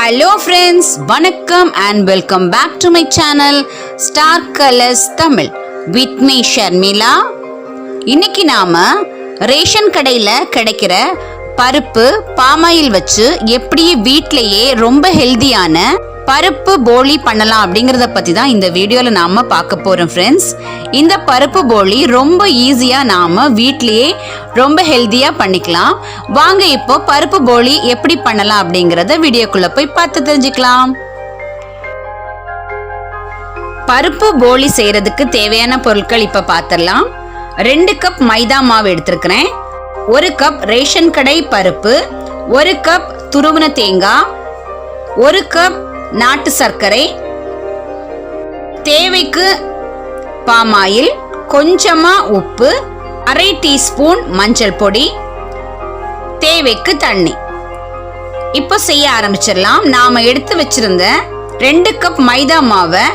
Hello friends, வணக்கம் and welcome back to my channel Star Colors Tamil with me Sharmila. இன்னைக்கு நாம ration கடையில கிடைக்கிற பருப்பு பாமாயில் வச்சு எப்படி வீட்லயே ரொம்ப ஹெல்தியான பருப்பு போலி பண்ணலாம் அப்படிங்கறத பத்தி தான் இந்த வீடியோல நாம பார்க்க போறோம் ஃப்ரெண்ட்ஸ். இந்த பருப்பு போலி ரொம்ப ஈஸியா நாம வீட்லயே ரொம்ப ஹெல்தியா பண்ணிக்கலாம். வாங்க இப்போ பருப்பு போலி எப்படி பண்ணலாம் அப்படிங்கறத வீடியோக்குள்ள போய் பார்த்து தெரிஞ்சுக்கலாம். பருப்பு போலி செய்யறதுக்கு தேவையான பொருட்கள் இப்ப பார்த்திடலாம். 2 கப் மைதா மாவு எடுத்திருக்கிறேன், 1 கப் ரேஷன் கடை பருப்பு, 1 கப் துருவின தேங்காய், 1 கப் நாட்டு சர்க்கரை, தேவைக்கு பாமாயில், கொஞ்சமா உப்பு, 1/2 டீஸ்பூன் மஞ்சள் பொடி, தேவைக்கு தண்ணி. இப்போ செய்ய ஆரம்பிச்சிடலாம். நாம எடுத்து வச்சிருந்த 2 கப் மைதா மாவை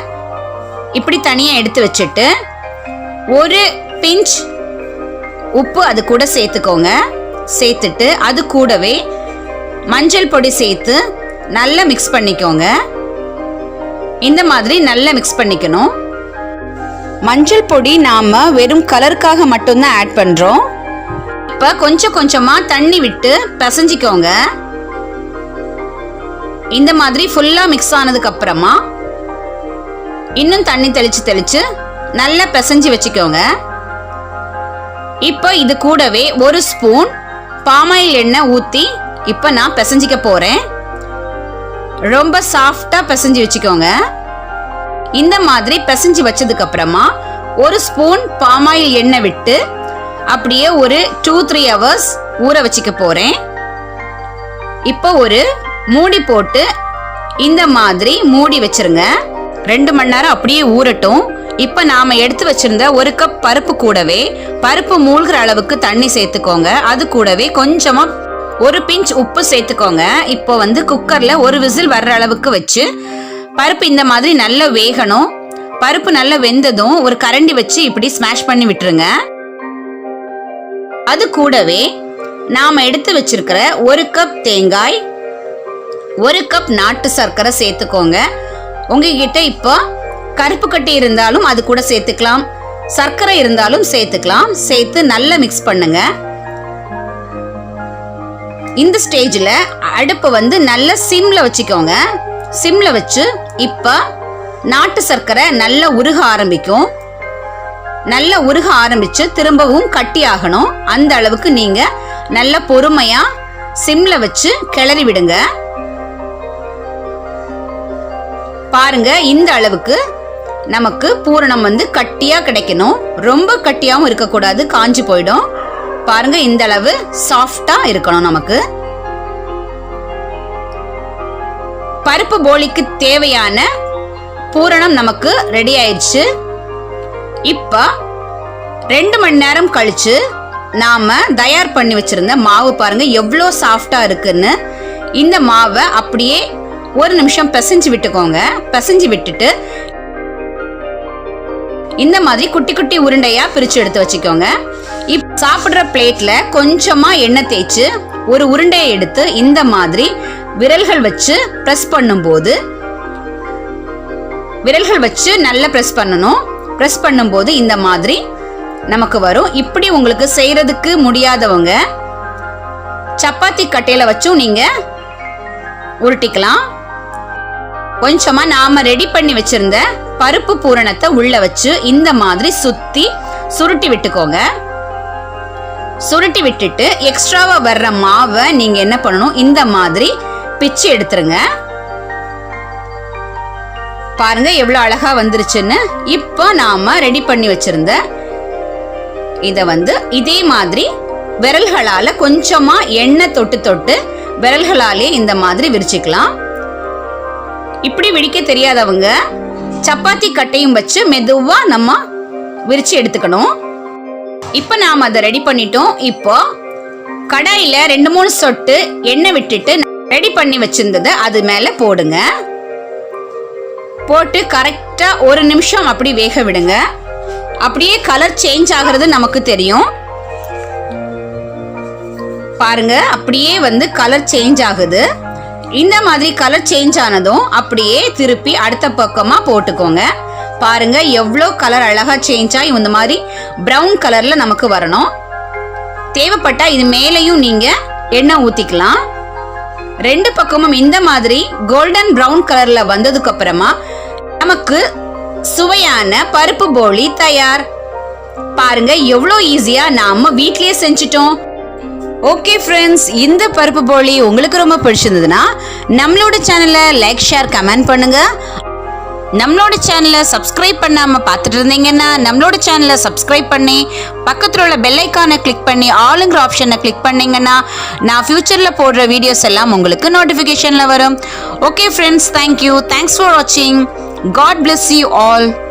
இப்படி தனியா எடுத்து வச்சுட்டு 1 பிஞ்ச் உப்பு அது கூட சேர்த்துக்கோங்க. சேர்த்துட்டு அது கூடவே மஞ்சள் பொடி சேர்த்து நல்லா மிக்ஸ் பண்ணிக்கோங்க. இந்த மாதிரி நல்லா மிக்ஸ் பண்ணிக்கணும். மஞ்சள் பொடி நாம வெறும் கலருக்காக மட்டும்தான் ஆட் பண்றோம். இப்ப கொஞ்சம் கொஞ்சமா தண்ணி விட்டு பிசைஞ்சிக்கோங்க. இந்த மாதிரி ஃபுல்லா மிக்ஸ் ஆனதுக்கு அப்புறமா இன்னும் தண்ணி தெளிச்சு நல்லா பிசைஞ்சு வச்சுக்கோங்க. இப்போ இது கூடவே 1 ஸ்பூன் பாமாயில் எண்ணெய் ஊத்தி இப்ப நான் பிசைஞ்சிக்க போறேன். ரொம்ப சாஃப்டா பிசைஞ்சு வச்சுக்கோங்க. இந்த மாதிரி பிசைஞ்சு வச்சதுக்கு அப்புறமா 1 ஸ்பூன் பாமாயில் எண்ணெய் விட்டு அப்படியே ஒரு 2-3 hours ஊற வச்சுக்க போறேன். இப்போ ஒரு மூடி போட்டு இந்த மாதிரி மூடி வச்சிருங்க. 2 மணி நேரம் அப்படியே ஊறட்டும். இப்ப நாம எடுத்து வச்சிருந்த 1 கப் பருப்பு கூடவே பருப்பு மூழ்கிற அளவுக்கு தண்ணி சேர்த்துக்கோங்க. அது கூடவே கொஞ்சமா 1 பிஞ்ச் உப்பு சேர்த்துக்கோங்க. இப்போ குக்கர்ல 1 விசில் வர்ற அளவுக்கு வச்சு பருப்பு இந்த மாதிரி நல்லா வேகணும். பருப்பு நல்லா வெந்ததும் ஒரு கரண்டி வச்சு இப்படி ஸ்மாஷ் பண்ணி விட்டுருங்க. அது கூடவே நாம எடுத்து வச்சிருக்கிற 1 கப் தேங்காய், 1 கப் நாட்டு சர்க்கரை சேர்த்துக்கோங்க. உங்ககிட்ட இப்போ கருப்பு கட்டி இருந்தாலும் அது கூட சேர்த்துக்கலாம், சர்க்கரை இருந்தாலும் சேர்த்துக்கலாம். சேர்த்து நல்லா மிக்ஸ் பண்ணுங்க. இந்த ஸ்டேஜ்ல அடுப்பை நல்ல சிம்ல வச்சுக்கோங்க. சிம்ல வச்சு இப்ப நாட்டு சர்க்கரை நல்லா உருக ஆரம்பிக்கும். நல்லா உருக ஆரம்பிச்சு திரும்பவும் கட்டி ஆகணும். அந்த அளவுக்கு நீங்க நல்ல பொறுமையா சிம்ல வச்சு கிளறி விடுங்க. பாருங்க, இந்த அளவுக்கு நமக்கு பூரணம் கட்டியா கிடைக்கணும். ரொம்ப கட்டியாவும் இருக்கக்கூடாது, காஞ்சி போயிடும். பாருங்க, இந்த அளவு சாஃப்டா இருக்கணும். நமக்கு பருப்பு போலிக்கு தேவையான பூரணம் நமக்கு ரெடி ஆயிடுச்சு. இப்ப 2 மணி நேரம் கழிச்சு நாம தயார் பண்ணி வச்சிருந்த மாவு பாருங்க எவ்வளோ சாஃப்டா இருக்குன்னு. இந்த மாவை அப்படியே 1 நிமிஷம் பிசைஞ்சு விட்டுக்கோங்க. பிசைஞ்சு விட்டுட்டு இந்த மாதிரி குட்டி குட்டி உருண்டையா பிரிச்சு எடுத்து வச்சுக்கோங்க. சாப்பிடுற பிளேட்ல கொஞ்சமா எண்ணெய் தேய்ச்சு ஒரு உருண்டையை எடுத்து இந்த மாதிரி விரல்கள் வச்சு பிரஸ் பண்ணும்போது, விரல்கள் வச்சு நல்லா பிரஸ் பண்ணணும். பிரஸ் பண்ணும்போது இந்த மாதிரி நமக்கு வரும். இப்படி உங்களுக்கு செய்யறதுக்கு முடியாதவங்க சப்பாத்தி கட்டையில வச்சும் நீங்க உருட்டிக்கலாம். கொஞ்சமா நாம ரெடி பண்ணி வச்சிருந்த பருப்பு பூரணத்தை உள்ள வச்சு இந்த மாதிரி சுத்தி சுருட்டி விட்டுக்கோங்க. சுருட்டி விட்டுட்டு எக்ஸ்ட்ராவா வர்ற மாவை நீங்க என்ன பண்ணணும், இந்த மாதிரி பிச்சு எடுத்துருங்க. பாருங்க எவ்வளவு அழகா வந்துருச்சுன்னு. இப்போ நாம ரெடி பண்ணி வச்சிருந்த இத இதே மாதிரி விரல்களால கொஞ்சமா எண்ணெய் தொட்டு விரல்களாலே இந்த மாதிரி விரிச்சுக்கலாம். இப்படி விரிக்க தெரியாதவங்க சப்பாத்தி கட்டையும் வச்சு மெதுவா நம்ம விரிச்சு எடுத்துக்கணும். இப்ப நாம அதை ரெடி பண்ணிட்டோம். இப்போ கடாயில 2-3 சொட்டு எண்ணெய் விட்டுட்டு ரெடி பண்ணி வச்சிருந்ததை அது மேல போடுங்க. போட்டு கரெக்டா 1 நிமிஷம் அப்படி வேக விடுங்க. அப்படியே கலர் சேஞ்ச் ஆகிறது நமக்கு தெரியும். பாருங்க, அப்படியே கலர் சேஞ்ச் ஆகுது. இந்த மாதிரி கலர் சேஞ்ச் ஆனதும் அப்படியே திருப்பி அடுத்த பக்கமா போட்டுக்கோங்க. பாருங்க எவ்வளோ கலர் அழகா சேஞ்ச் ஆகி இந்த மாதிரி பிரவுன் கலர்ல நமக்கு வரணும். தேவைப்பட்டா இது மேலையும் நீங்க எண்ணெய் ஊத்திக்கலாம். ரெண்டு பக்கமும் இந்த மாதிரி கோல்டன் பிரவுன் கலர்ல வந்ததுக்கு அப்புறமா நமக்கு சுவையான பருப்பு போலி தயார். பாருங்க எவ்வளோ ஈஸியா நாம வீட்லயே செஞ்சிட்டோம். ஓகே ஃப்ரெண்ட்ஸ், இந்த பருப்பு போலி உங்களுக்கு ரொம்ப பிடிச்சிருந்ததுன்னா நம்மளோட சேனலை லைக், ஷேர், கமெண்ட் பண்ணுங்க. நம்மளோட சேனலை சப்ஸ்கிரைப் பண்ணாம பார்த்துட்டு இருந்தீங்கன்னா நம்மளோட சேனலை சப்ஸ்கிரைப் பண்ணி பக்கத்தில் உள்ள பெல் ஐக்கானை கிளிக் பண்ணி ஆளுங்கிற ஆப்ஷனை கிளிக் பண்ணீங்கன்னா நான் ஃபியூச்சர்ல போடுற வீடியோஸ் எல்லாம் உங்களுக்கு நோட்டிஃபிகேஷன்ல வரும். Okay friends, thank you. Thanks for வாட்சிங். God bless you all.